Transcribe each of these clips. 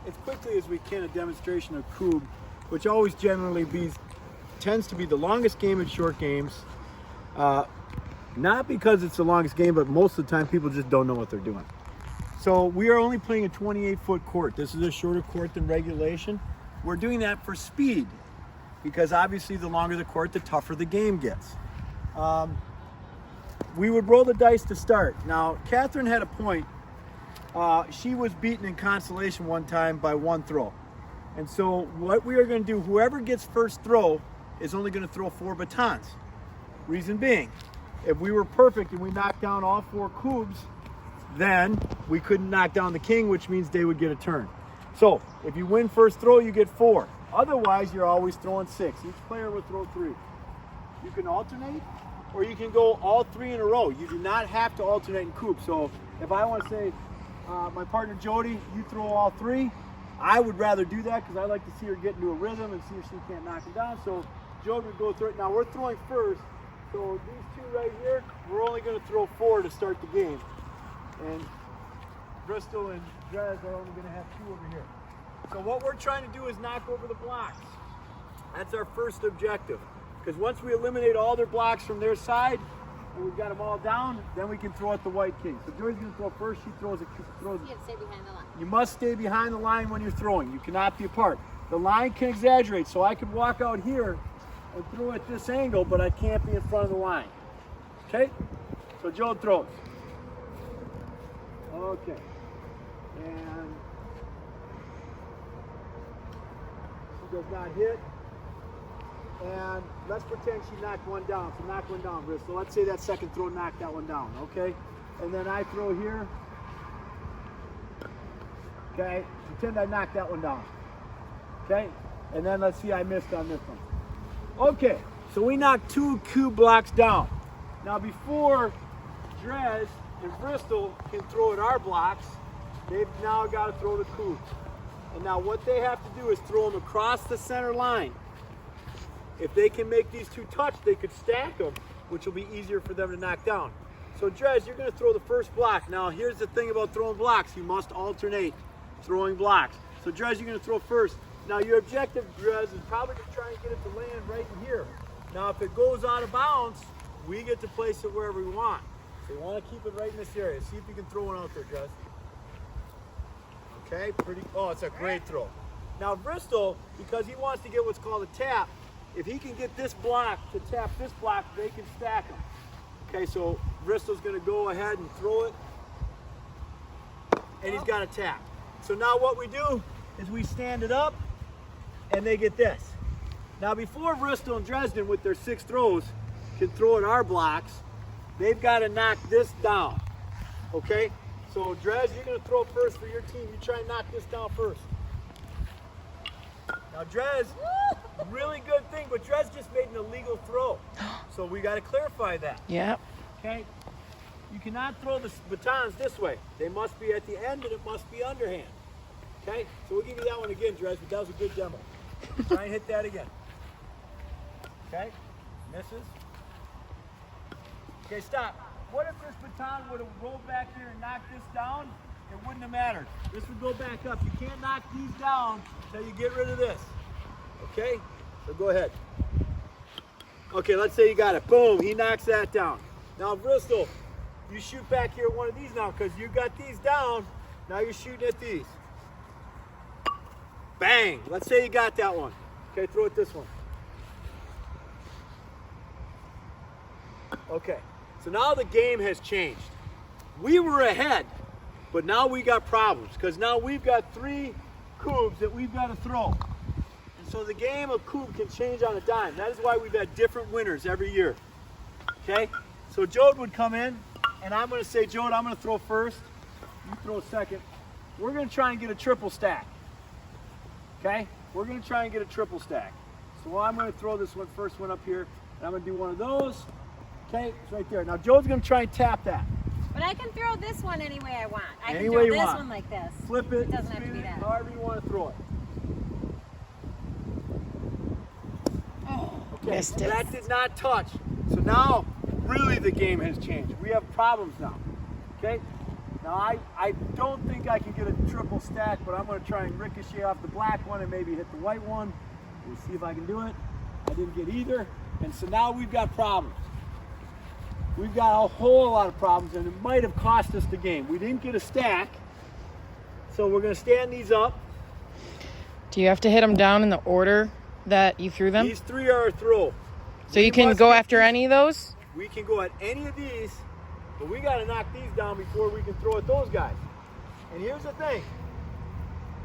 as quickly as we can a demonstration of Kubb, which always tends to be the longest game in short games. Not because it's the longest game, but most of the time people just don't know what they're doing. So we are only playing a 28-foot court. This is a shorter court than regulation. We're doing that for speed, because obviously the longer the court, the tougher the game gets. We would roll the dice to start. Now, Catherine had a point. She was beaten in consolation one time by one throw. And so what we are going to do, whoever gets first throw is only going to throw 4 batons. Reason being, if we were perfect and we knocked down all 4 Kubbs, then we couldn't knock down the king, which means they would get a turn. So if you win first throw, you get 4. Otherwise, you're always throwing 6. Each player would throw 3. You can alternate, or you can go all 3 in a row. You do not have to alternate in Kubb. So if I want to say, my partner Jody, you throw all 3, I would rather do that because I like to see her get into a rhythm and see if she can't knock him down. So Jody would go through it. Now we're throwing first. So these 2 right here, we're only going to throw 4 to start the game. And Bristol and Drez are only going to have 2 over here. So what we're trying to do is knock over the blocks. That's our first objective. Because once we eliminate all their blocks from their side, and we've got them all down, then we can throw at the white king. So Joy's going to throw first. She throws it. You have to stay behind the line. You must stay behind the line when you're throwing. You cannot be apart. The line can exaggerate, so I could walk out here and throw at this angle, but I can't be in front of the line. Okay? So Joe throws. Okay. And she does not hit. And let's pretend she knocked one down. So knock one down, Bristol. Let's say that second throw knocked that one down, okay? And then I throw here. Okay, pretend I knocked that one down. Okay, and then let's see I missed on this one. Okay, so we knocked 2 Kubb blocks down. Now before Drez and Bristol can throw at our blocks, they've now got to throw the Kubb. And now what they have to do is throw them across the center line. If they can make these 2 touch, they could stack them, which will be easier for them to knock down. So Drez, you're going to throw the first block. Now here's the thing about throwing blocks. You must alternate throwing blocks. So Drez, you're going to throw first. Now your objective, Drez, is probably to try and get it to land right in here. Now if it goes out of bounds, we get to place it wherever we want. So you want to keep it right in this area. See if you can throw one out there, Drez. Okay, oh, it's a great throw. Now Bristol, because he wants to get what's called a tap, if he can get this block to tap this block, they can stack them. Okay, so Bristol's going to go ahead and throw it, and he's got a tap. So now what we do is we stand it up, and they get this. Now before Bristol and Dresden with their 6 throws can throw at our blocks, they've got to knock this down. Okay, so Drez, you're going to throw first for your team. You try and knock this down first. Now Drez, really good thing, but Drez just made an illegal throw. So we got to clarify that. Yep. Okay? You cannot throw the batons this way. They must be at the end and it must be underhand. Okay? So we'll give you that one again, Drez, but that was a good demo. Try and hit that again. Okay? Misses. Okay, stop. What if this baton would have rolled back here and knocked this down? It wouldn't have mattered. This would go back up. You can't knock these down until you get rid of this. Okay? So go ahead. Okay, let's say you got it. Boom, he knocks that down. Now, Bristol, you shoot back here at one of these now because you got these down. Now you're shooting at these. Bang! Let's say you got that one. Okay, throw it this one. Okay, so now the game has changed. We were ahead, but now we got problems because now we've got 3 Kubbs that we've got to throw. And so the game of Kubb can change on a dime. That is why we've had different winners every year. Okay, so Jode would come in, and I'm going to say, Jode, I'm going to throw first. You throw second. We're going to try and get a triple stack. Okay, we're going to try and get a triple stack. So I'm going to throw this first one up here, and I'm going to do one of those. Okay, it's right there. Now Jode's going to try and tap that. But I can throw this one any way I want. I Any can way throw you this want. one like this. Flip it, It doesn't have to spin be it, that. however you want to throw it. Okay, Missed so it. that did not touch. So now, really the game has changed. We have problems now. Okay? Now I don't think I can get a triple stack, but I'm going to try and ricochet off the black one and maybe hit the white one. We'll see if I can do it. I didn't get either. And so now we've got problems. We've got a whole lot of problems, and it might have cost us the game. We didn't get a stack, so we're going to stand these up. Do you have to hit them down in the order that you threw them? These three are a throw. So you can go after any of those? We can go at any of these, but we got to knock these down before we can throw at those guys. And here's the thing.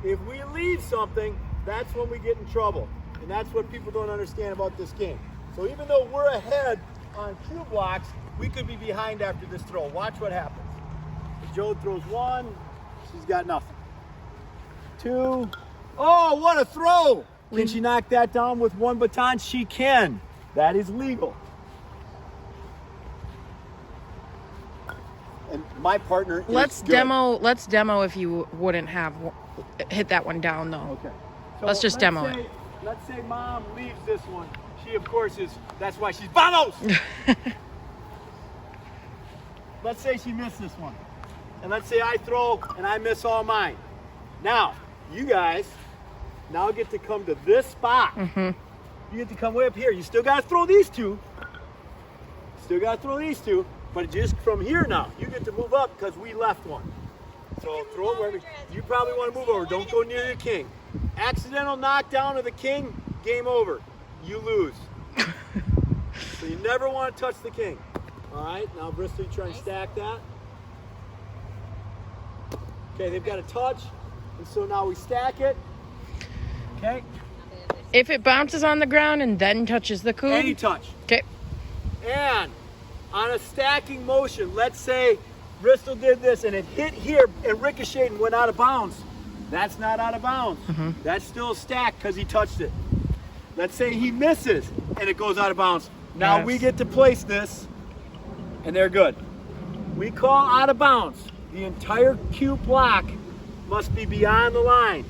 If we leave something, that's when we get in trouble. And that's what people don't understand about this game. So even though we're ahead on cue blocks, we could be behind after this throw. Watch what happens. If Joe throws one, she's got nothing. Two. Oh, what a throw! Can she knock that down with one baton? She can. That is legal. And my partner is Let's good. demo if you wouldn't have hit that one down though. Okay. Let's just demo it. Let's say Mom leaves this one. She, of course, that's why she's vamos! Let's say she missed this one. And let's say I throw and I miss all mine. Now, you guys now get to come to this spot. Mm-hmm. You get to come way up here. You still got to throw these two. But just from here now, you get to move up because we left one. So throw it wherever. You probably want to move over. Don't go near the king. Accidental knockdown of the king, game over. You lose. So you never want to touch the king. All right, now Bristol, you try and stack that. Okay, they've got a touch, and so now we stack it. Okay. If it bounces on the ground and then touches the coup. Any touch. Okay. And on a stacking motion, let's say Bristol did this and it hit here and ricocheted and went out of bounds. That's not out of bounds. Mm-hmm. That's still a stack because he touched it. Let's say he misses and it goes out of bounds. Now Yes. we get to place this and they're good. We call out of bounds. The entire cue block must be beyond the line,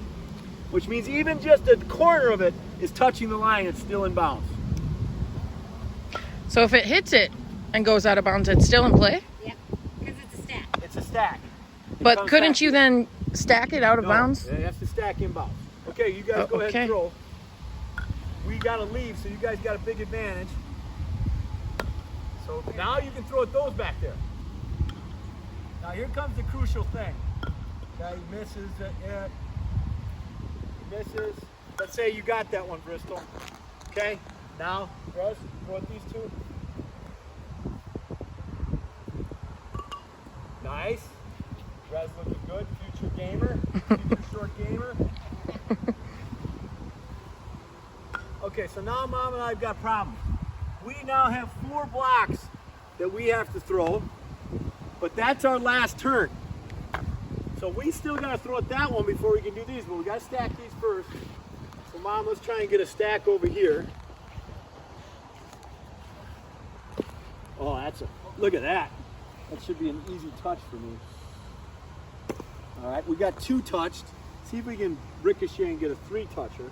which means even just a corner of it is touching the line, it's still in bounds. So if it hits it and goes out of bounds, it's still in play? Yep, because it's a stack. It's a stack. It But comes couldn't back you to- then stack it out of No, bounds? it has to stack in bounds. Okay, you guys go ahead okay. and throw. We got to leave, so you guys got a big advantage. So now you can throw at those back there. Now here comes the crucial thing. Okay, he misses it. Misses. Let's say you got that one, Bristol. Okay, now, Russ, throw at these two. Nice. Russ looking good. Future gamer. Future short gamer. Okay, so now Mom and I have got problems. We now have 4 blocks that we have to throw, but that's our last turn. So we still got to throw at that one before we can do these, but we got to stack these first. So Mom, let's try and get a stack over here. Oh, look at that. That should be an easy touch for me. All right, we got 2 touched. See if we can ricochet and get a 3-toucher.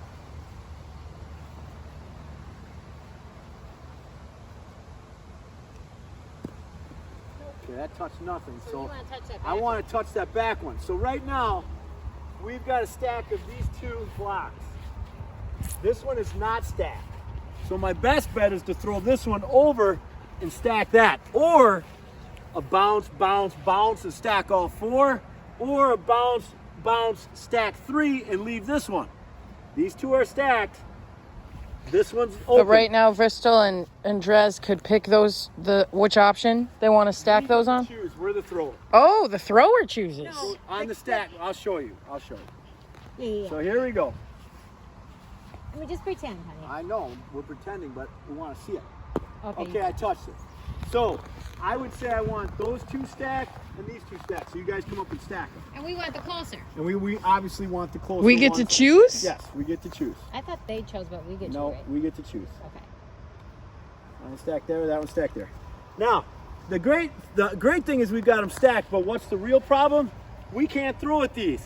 Okay, that touched nothing. So you want to touch that I back want to touch that back one. So right now, we've got a stack of these 2 blocks. This one is not stacked. So my best bet is to throw this one over and stack that. Or a bounce, bounce, bounce and stack all 4. Or a bounce, bounce, stack 3 and leave this one. These 2 are stacked. This one's open. But right now, Bristol and Drez could pick which option they want to stack those on. Choose. We're the thrower. Oh, the thrower chooses. No. On the stack, I'll show you. Yeah. So here we go. Let me just pretend, honey. I know, we're pretending, but we want to see it. Okay. Okay, I touched it. So I would say I want those 2 stacked and these 2 stacked. So you guys come up and stack them. And we want the closer. And we obviously want the closer We get to ones. choose? Yes, we get to choose. I thought they chose, but we get to, No, right? we get to choose. Okay. One stacked there, that one stacked there. Now, the great thing is we've got them stacked, but what's the real problem? We can't throw at these.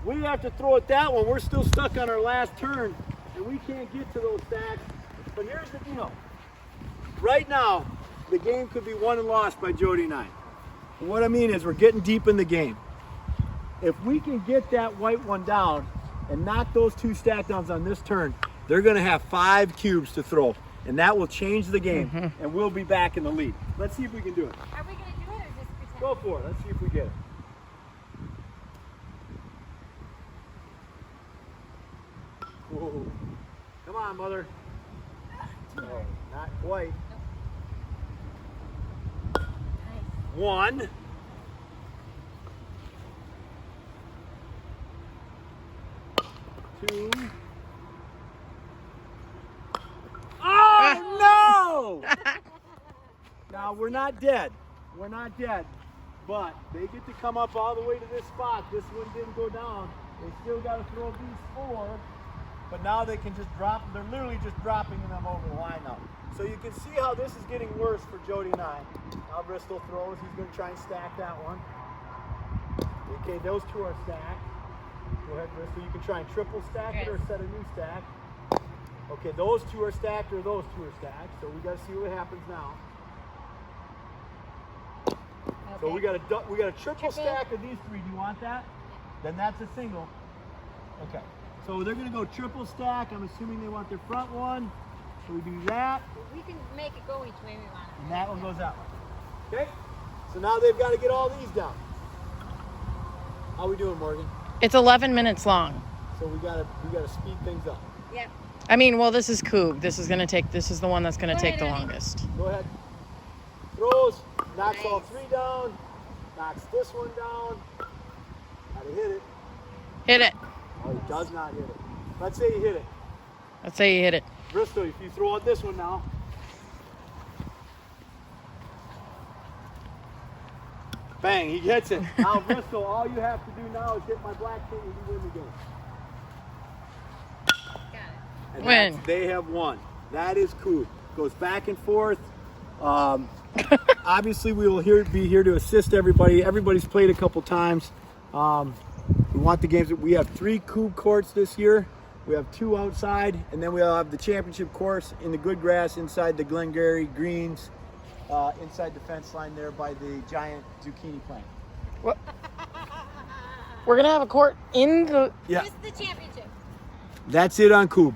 We have to throw at that one. We're still stuck on our last turn, and we can't get to those stacks. But here's the deal. Right now, the game could be won and lost by Jody and I. What I mean is we're getting deep in the game. If we can get that white one down and knock those 2 stack downs on this turn, they're going to have 5 cubes to throw. And that will change the game, and we'll be back in the lead. Let's see if we can do it. Are we going to do it or just pretend? Go for it. Let's see if we get it. Whoa. Come on, mother. No, not quite. Nice. 1. 2. Oh, no! Now, we're not dead. We're not dead. But they get to come up all the way to this spot. This one didn't go down. They still got to throw these 4. But now they can just drop. They're literally just dropping them over the line now. So you can see how this is getting worse for Jody and I. Now Bristol throws. He's going to try and stack that one. Okay, those 2 are stacked. Go ahead, Bristol. You can try and triple stack it or set a new stack. Okay, those 2 are stacked or those 2 are stacked. So we got to see what happens now. Okay. So we got a triple stack of these 3. Do you want that? Then that's a single. Okay. So they're gonna go triple stack. I'm assuming they want their front one. So we do that. We can make it go each way we want it. And that one goes that way. Okay? So now they've got to get all these down. How we doing, Morgan? It's 11 minutes long. So we gotta speed things up. Yep. I mean, well, this is Kubb. This is the one that's gonna Go take ahead, the honey. longest. Go ahead. Throws, knocks Nice. all 3 down, knocks this one down. Gotta hit it. Hit it. Oh, he does not hit it. Let's say you hit it. Let's say you hit it. Bristol, if you throw out this one now. Bang, he hits it. Now, Bristol, all you have to do now is hit my black king and you win the game. Got it. And Win. they have won. That is Kubb. Goes back and forth. Obviously, we will be here to assist everybody. Everybody's played a couple times. We want the games. We have 3 Kubb courts this year. We have 2 outside, and then we'll have the championship course in the good grass inside the Glengarry greens, inside the fence line there by the giant zucchini plant. What? We're gonna have a court in the. Yeah, Just the championship. that's it on Kubb.